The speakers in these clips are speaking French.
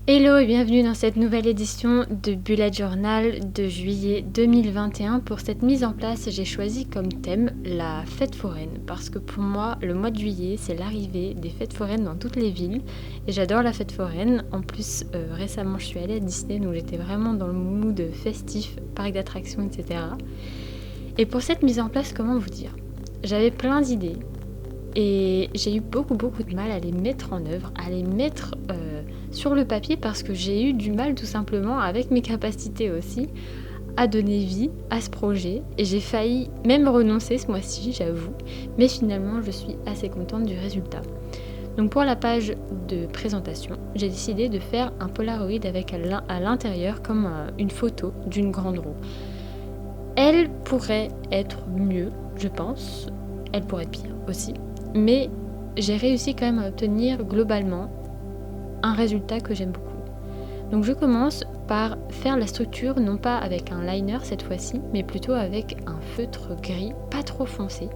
Hello et bienvenue dans cette nouvelle édition de Bullet Journal de juillet 2021. Pour cette mise en place, j'ai choisi comme thème la fête foraine parce que pour moi, le mois de juillet, c'est l'arrivée des fêtes foraines dans toutes les villes et j'adore la fête foraine. En plus, récemment, je suis allée à Disney, donc j'étais vraiment dans le mood festif, parc d'attractions, etc. Et pour cette mise en place, comment vous dire ? J'avais plein d'idées et j'ai eu beaucoup de mal à les mettre en œuvre, à les mettre sur le papier parce que j'ai eu du mal tout simplement avec mes capacités aussi à donner vie à ce projet et j'ai failli même renoncer ce mois-ci, j'avoue, mais finalement je suis assez contente du résultat. Donc pour la page de présentation, j'ai décidé de faire un Polaroid avec à l'intérieur comme une photo d'une grande roue. Elle pourrait être mieux, je pense, elle pourrait être pire aussi, mais j'ai réussi quand même à obtenir globalement un résultat que j'aime beaucoup. Donc je commence par faire la structure non pas avec un liner cette fois-ci, mais plutôt avec un feutre gris pas trop foncé,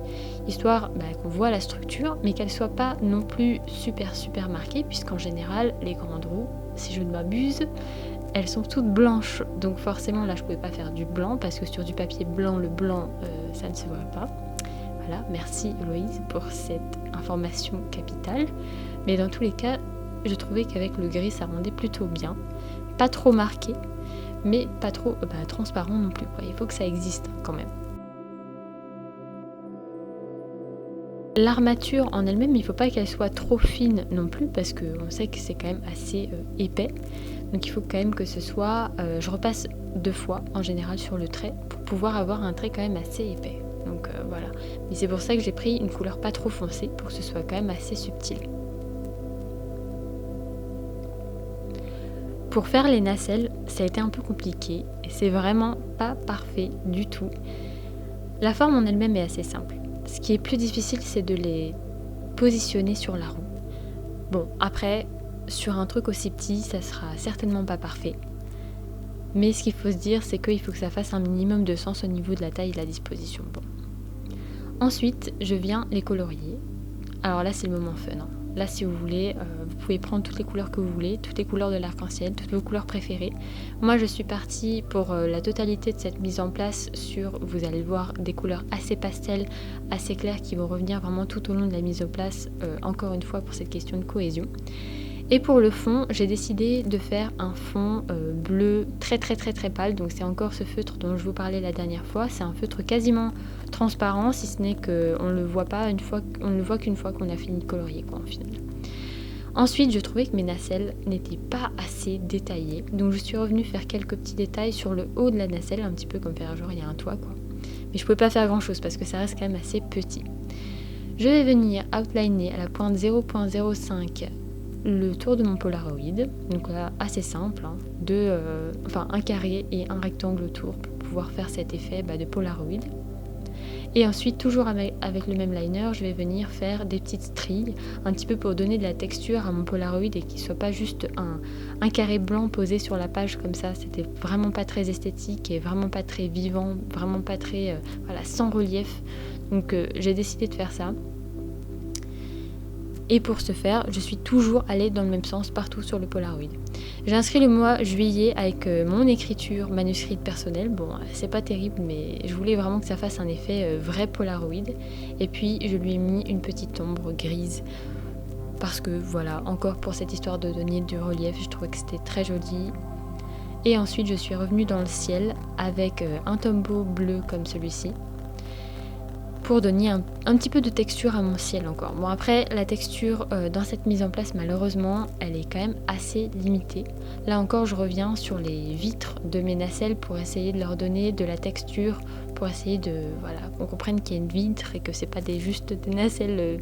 histoire qu'on voit la structure, mais qu'elle soit pas non plus super marquée, puisqu'en général les grandes roues, si je ne m'abuse, elles sont toutes blanches, donc forcément là je pouvais pas faire du blanc, parce que sur du papier blanc, le blanc ça ne se voit pas. Voilà, merci Héloïse pour cette information capitale, mais dans tous les cas, je trouvais qu'avec le gris ça rendait plutôt bien, pas trop marqué, mais pas trop transparent non plus, quoi. Il faut que ça existe quand même. L'armature en elle-même, il ne faut pas qu'elle soit trop fine non plus, parce qu'on sait que c'est quand même assez épais, donc il faut quand même que ce soit, je repasse 2 fois en général sur le trait, pour pouvoir avoir un trait quand même assez épais, donc voilà. Mais c'est pour ça que j'ai pris une couleur pas trop foncée, pour que ce soit quand même assez subtil. Pour faire les nacelles, ça a été un peu compliqué et c'est vraiment pas parfait du tout. La forme en elle-même est assez simple. Ce qui est plus difficile, c'est de les positionner sur la roue. Bon, après, sur un truc aussi petit, ça sera certainement pas parfait. Mais ce qu'il faut se dire, c'est qu'il faut que ça fasse un minimum de sens au niveau de la taille et de la disposition. Bon. Ensuite, je viens les colorier. Alors là, c'est le moment fun. Là, si vous voulez, vous pouvez prendre toutes les couleurs que vous voulez, toutes les couleurs de l'arc-en-ciel, toutes vos couleurs préférées. Moi, je suis partie pour la totalité de cette mise en place sur, vous allez le voir, des couleurs assez pastel, assez claires qui vont revenir vraiment tout au long de la mise en place, encore une fois pour cette question de cohésion. Et pour le fond, j'ai décidé de faire un fond bleu très pâle, donc c'est encore ce feutre dont je vous parlais la dernière fois. C'est un feutre quasiment transparent, si ce n'est qu'on ne le voit pas on ne le voit qu'une fois qu'on a fini de colorier, quoi, en final. Ensuite, je trouvais que mes nacelles n'étaient pas assez détaillées, donc je suis revenue faire quelques petits détails sur le haut de la nacelle, un petit peu comme faire genre il y a un toit, quoi. Mais je pouvais pas faire grand chose parce que ça reste quand même assez petit. Je vais venir outliner à la pointe 0.05 le tour de mon Polaroid, donc là assez simple, un carré et un rectangle autour pour pouvoir faire cet effet de Polaroid. Et ensuite, toujours avec le même liner, je vais venir faire des petites stries, un petit peu pour donner de la texture à mon Polaroid et qu'il ne soit pas juste un carré blanc posé sur la page comme ça. C'était vraiment pas très esthétique et vraiment pas très vivant, vraiment pas très sans relief. Donc j'ai décidé de faire ça. Et pour ce faire, je suis toujours allée dans le même sens partout sur le Polaroid. J'ai inscrit le mois juillet avec mon écriture manuscrite personnelle. Bon, c'est pas terrible, mais je voulais vraiment que ça fasse un effet vrai Polaroid. Et puis, je lui ai mis une petite ombre grise. Parce que, voilà, encore pour cette histoire de donner du relief, je trouvais que c'était très joli. Et ensuite, je suis revenue dans le ciel avec un tombeau bleu comme celui-ci, pour donner un petit peu de texture à mon ciel encore. Bon, après, la texture dans cette mise en place, malheureusement, elle est quand même assez limitée. Là encore, je reviens sur les vitres de mes nacelles pour essayer de leur donner de la texture, pour essayer qu'on comprenne qu'il y a une vitre et que c'est pas juste des nacelles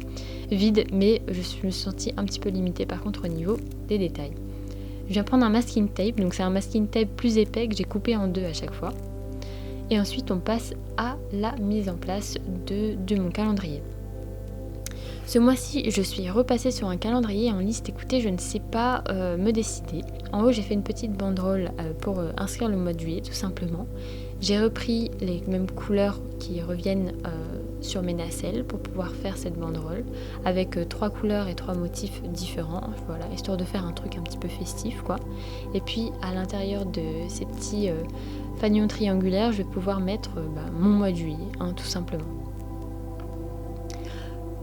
vides, mais je me suis sentie un petit peu limitée par contre au niveau des détails. Je viens prendre un masking tape, donc c'est un masking tape plus épais que j'ai coupé en 2 à chaque fois. Et ensuite, on passe à la mise en place de mon calendrier. Ce mois-ci, je suis repassée sur un calendrier en liste. Écoutez, je ne sais pas me décider. En haut, j'ai fait une petite banderole pour inscrire le mois de juillet, tout simplement. J'ai repris les mêmes couleurs qui reviennent sur mes nacelles pour pouvoir faire cette banderole avec 3 couleurs et 3 motifs différents, voilà, histoire de faire un truc un petit peu festif quoi. Et puis à l'intérieur de ces petits fanions triangulaires, je vais pouvoir mettre mon mois de juillet, hein, tout simplement.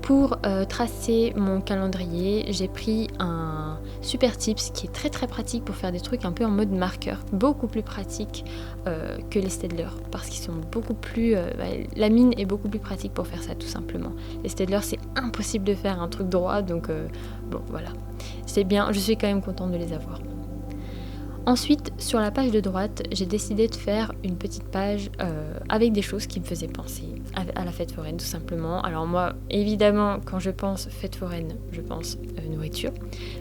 Pour tracer mon calendrier, j'ai pris un Super Tips qui est très très pratique pour faire des trucs un peu en mode marqueur, beaucoup plus pratique que les Staedtler parce qu'ils sont beaucoup plus... la mine est beaucoup plus pratique pour faire ça tout simplement. Les Staedtler c'est impossible de faire un truc droit donc bon voilà, c'est bien, je suis quand même contente de les avoir. Ensuite, sur la page de droite, j'ai décidé de faire une petite page avec des choses qui me faisaient penser à la fête foraine, tout simplement. Alors moi, évidemment, quand je pense fête foraine, je pense nourriture.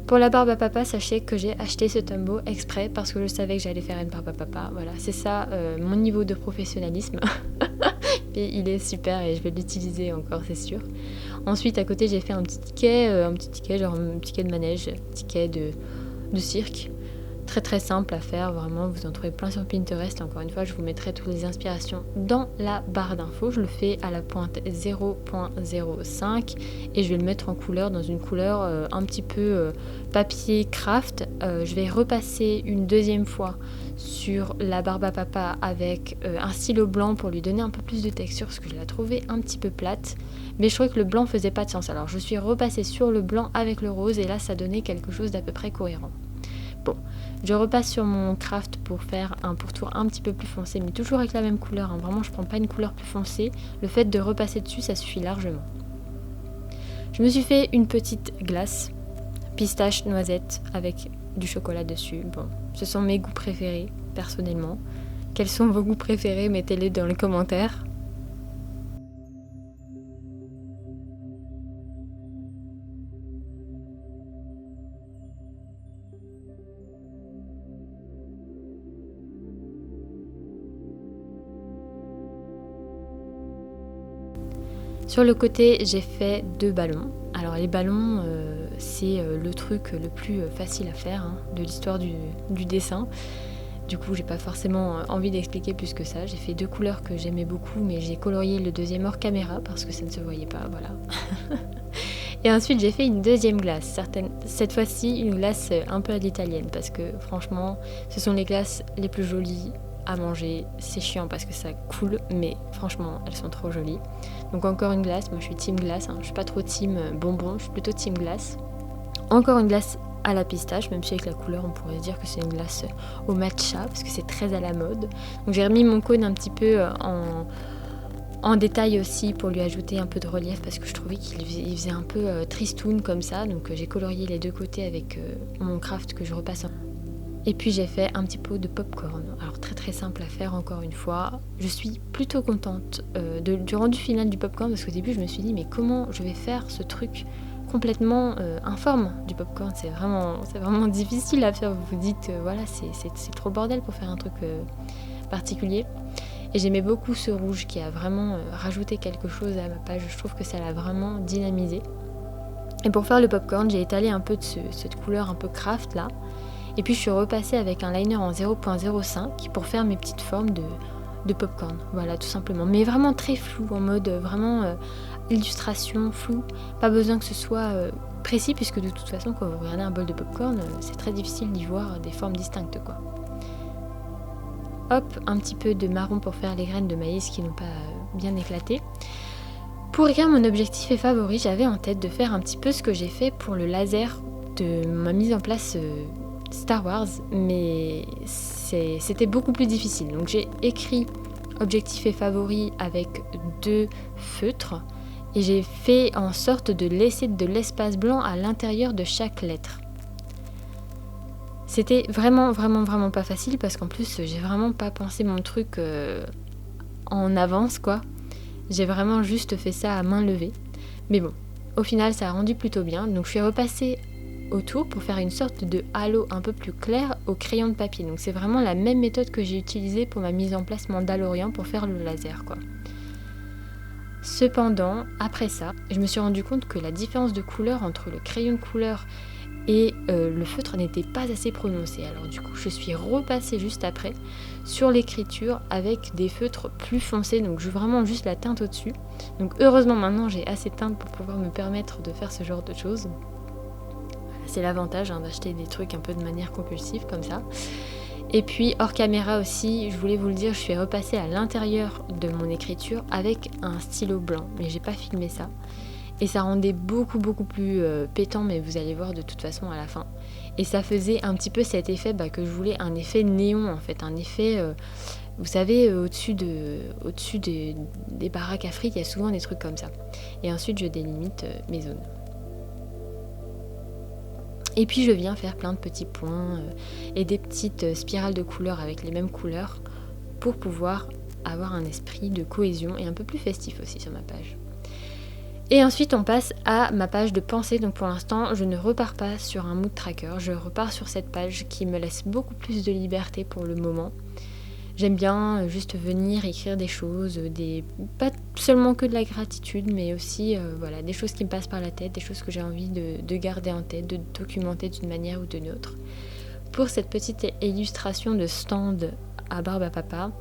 Pour la barbe à papa, sachez que j'ai acheté ce Tombow exprès parce que je savais que j'allais faire une barbe à papa. Voilà, c'est ça mon niveau de professionnalisme. Et il est super et je vais l'utiliser encore, c'est sûr. Ensuite, à côté, j'ai fait un petit ticket, genre un ticket de manège, un ticket de cirque. Très très simple à faire, vraiment, vous en trouvez plein sur Pinterest. Encore une fois, je vous mettrai toutes les inspirations dans la barre d'infos. Je le fais à la pointe 0.05 et je vais le mettre en couleur, dans une couleur un petit peu papier craft. Je vais repasser une deuxième fois sur la barbe à papa avec un stylo blanc pour lui donner un peu plus de texture parce que je la trouvais un petit peu plate. Mais je trouvais que le blanc faisait pas de sens. Alors je suis repassée sur le blanc avec le rose et là ça donnait quelque chose d'à peu près cohérent. Bon, je repasse sur mon craft pour faire un pourtour un petit peu plus foncé, mais toujours avec la même couleur, hein. Vraiment je prends pas une couleur plus foncée, le fait de repasser dessus ça suffit largement. Je me suis fait une petite glace, pistache noisette avec du chocolat dessus. Bon, ce sont mes goûts préférés personnellement. Quels sont vos goûts préférés? Mettez-les dans les commentaires. Sur le côté, j'ai fait 2 ballons. Alors les ballons, c'est le truc le plus facile à faire hein, de l'histoire du dessin. Du coup, j'ai pas forcément envie d'expliquer plus que ça. J'ai fait 2 couleurs que j'aimais beaucoup, mais j'ai colorié le deuxième hors caméra parce que ça ne se voyait pas, voilà. Et ensuite, j'ai fait une deuxième glace. Cette fois-ci, une glace un peu à l'italienne parce que franchement, ce sont les glaces les plus jolies à manger. C'est chiant parce que ça coule, mais franchement, elles sont trop jolies. Donc encore une glace, moi je suis team glace, hein. Je suis pas trop team bonbon, je suis plutôt team glace. Encore une glace à la pistache, même si avec la couleur on pourrait dire que c'est une glace au matcha, parce que c'est très à la mode. Donc j'ai remis mon cône un petit peu en détail aussi pour lui ajouter un peu de relief, parce que je trouvais qu'il faisait un peu tristoun comme ça. Donc j'ai colorié les deux côtés avec mon craft que je repasse. Et puis j'ai fait un petit pot de popcorn. Alors très très simple à faire encore une fois. Je suis plutôt contente du rendu final du popcorn parce qu'au début je me suis dit mais comment je vais faire ce truc complètement informe du popcorn. C'est vraiment difficile à faire. Vous vous dites voilà c'est trop bordel pour faire un truc particulier. Et j'aimais beaucoup ce rouge qui a vraiment rajouté quelque chose à ma page. Je trouve que ça l'a vraiment dynamisé. Et pour faire le popcorn j'ai étalé un peu de cette couleur un peu craft là. Et puis je suis repassée avec un liner en 0.05 pour faire mes petites formes de popcorn. Voilà, tout simplement. Mais vraiment très flou, en mode vraiment illustration floue. Pas besoin que ce soit précis, puisque de toute façon, quand vous regardez un bol de popcorn, c'est très difficile d'y voir des formes distinctes, quoi. Hop, un petit peu de marron pour faire les graines de maïs qui n'ont pas bien éclaté. Pour écrire mon objectif et favori, j'avais en tête de faire un petit peu ce que j'ai fait pour le laser de ma mise en place Star Wars, mais c'était beaucoup plus difficile. Donc j'ai écrit objectif et favori avec 2 feutres et j'ai fait en sorte de laisser de l'espace blanc à l'intérieur de chaque lettre. C'était vraiment pas facile parce qu'en plus j'ai vraiment pas pensé mon truc en avance quoi. J'ai vraiment juste fait ça à main levée. Mais bon, au final ça a rendu plutôt bien. Donc je suis repassée autour pour faire une sorte de halo un peu plus clair au crayon de papier. Donc c'est vraiment la même méthode que j'ai utilisée pour ma mise en place Mandalorian pour faire le laser quoi. Cependant, après ça, je me suis rendu compte que la différence de couleur entre le crayon de couleur et le feutre n'était pas assez prononcé. Alors du coup je suis repassée juste après sur l'écriture avec des feutres plus foncés, donc vraiment juste la teinte au-dessus. Donc heureusement maintenant j'ai assez de teinte pour pouvoir me permettre de faire ce genre de choses. C'est l'avantage d'acheter des trucs un peu de manière compulsive comme ça. Et puis hors caméra aussi, je voulais vous le dire, je suis repassée à l'intérieur de mon écriture avec un stylo blanc, mais j'ai pas filmé ça. Et ça rendait beaucoup plus pétant, mais vous allez voir de toute façon à la fin. Et ça faisait un petit peu cet effet que je voulais, un effet néon en fait, un effet, vous savez, au-dessus des baraques à frites, il y a souvent des trucs comme ça. Et ensuite je délimite mes zones. Et puis je viens faire plein de petits points et des petites spirales de couleurs avec les mêmes couleurs pour pouvoir avoir un esprit de cohésion et un peu plus festif aussi sur ma page. Et ensuite on passe à ma page de pensée. Donc pour l'instant je ne repars pas sur un mood tracker, je repars sur cette page qui me laisse beaucoup plus de liberté pour le moment. J'aime bien juste venir écrire des choses, pas seulement que de la gratitude, mais aussi des choses qui me passent par la tête, des choses que j'ai envie de garder en tête, de documenter d'une manière ou d'une autre. Pour cette petite illustration de stand à barbe à papa,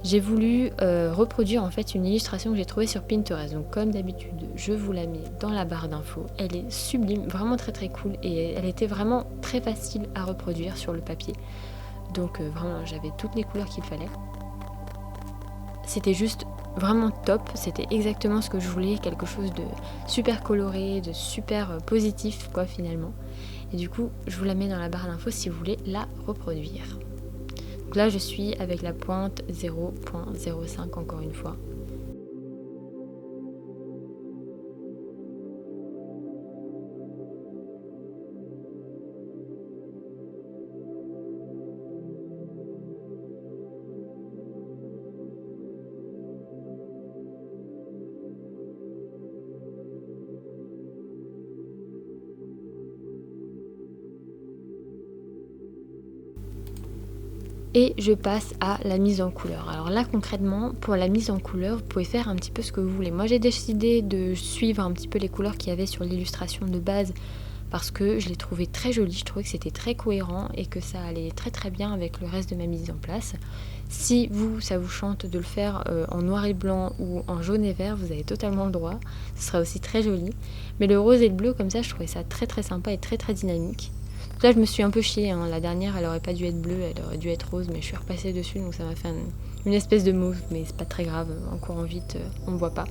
j'ai voulu reproduire en fait une illustration que j'ai trouvée sur Pinterest. Donc comme d'habitude, je vous la mets dans la barre d'infos. Elle est sublime, vraiment très cool et elle était vraiment très facile à reproduire sur le papier. Donc vraiment j'avais toutes les couleurs qu'il fallait. C'était juste vraiment top, c'était exactement ce que je voulais, quelque chose de super coloré, de super positif finalement. Et du coup je vous la mets dans la barre d'infos si vous voulez la reproduire. Donc là je suis avec la pointe 0.05 encore une fois. Et je passe à la mise en couleur. Alors là concrètement, pour la mise en couleur, vous pouvez faire un petit peu ce que vous voulez. Moi j'ai décidé de suivre un petit peu les couleurs qu'il y avait sur l'illustration de base parce que je les trouvais très jolies, je trouvais que c'était très cohérent et que ça allait très bien avec le reste de ma mise en place. Si ça vous chante de le faire en noir et blanc ou en jaune et vert, vous avez totalement le droit, ce sera aussi très joli. Mais le rose et le bleu comme ça, je trouvais ça très sympa et très dynamique. Donc là je me suis un peu chiée, la dernière elle aurait pas dû être bleue, elle aurait dû être rose, mais je suis repassée dessus donc ça m'a fait une espèce de mauve, mais c'est pas très grave, en courant vite on ne voit pas.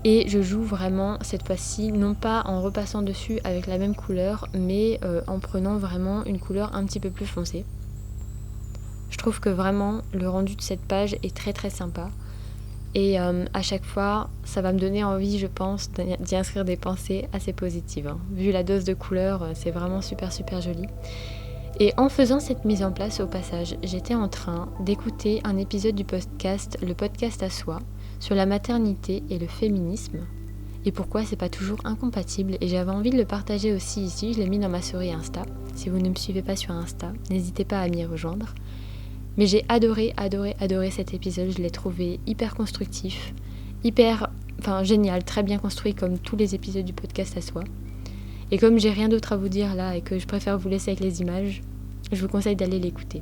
Et je joue vraiment cette fois-ci, non pas en repassant dessus avec la même couleur, mais en prenant vraiment une couleur un petit peu plus foncée. Je trouve que vraiment le rendu de cette page est très sympa. Et à chaque fois, ça va me donner envie, je pense, d'y inscrire des pensées assez positives. Vu la dose de couleurs, c'est vraiment super joli. Et en faisant cette mise en place au passage, j'étais en train d'écouter un épisode du podcast, le podcast à soi, sur la maternité et le féminisme. Et pourquoi c'est pas toujours incompatible. Et j'avais envie de le partager aussi ici, je l'ai mis dans ma story Insta. Si vous ne me suivez pas sur Insta, n'hésitez pas à m'y rejoindre. Mais j'ai adoré cet épisode, je l'ai trouvé hyper constructif, génial, très bien construit comme tous les épisodes du podcast à soi. Et comme j'ai rien d'autre à vous dire là et que je préfère vous laisser avec les images, je vous conseille d'aller l'écouter.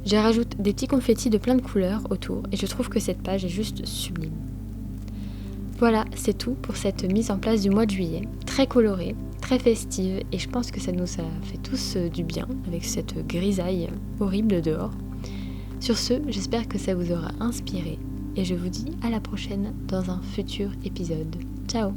Je rajoute des petits confettis de plein de couleurs autour et je trouve que cette page est juste sublime. Voilà, c'est tout pour cette mise en place du mois de juillet, très colorée, très festive et je pense que ça nous a fait tous du bien avec cette grisaille horrible dehors. Sur ce, j'espère que ça vous aura inspiré et je vous dis à la prochaine dans un futur épisode. Ciao!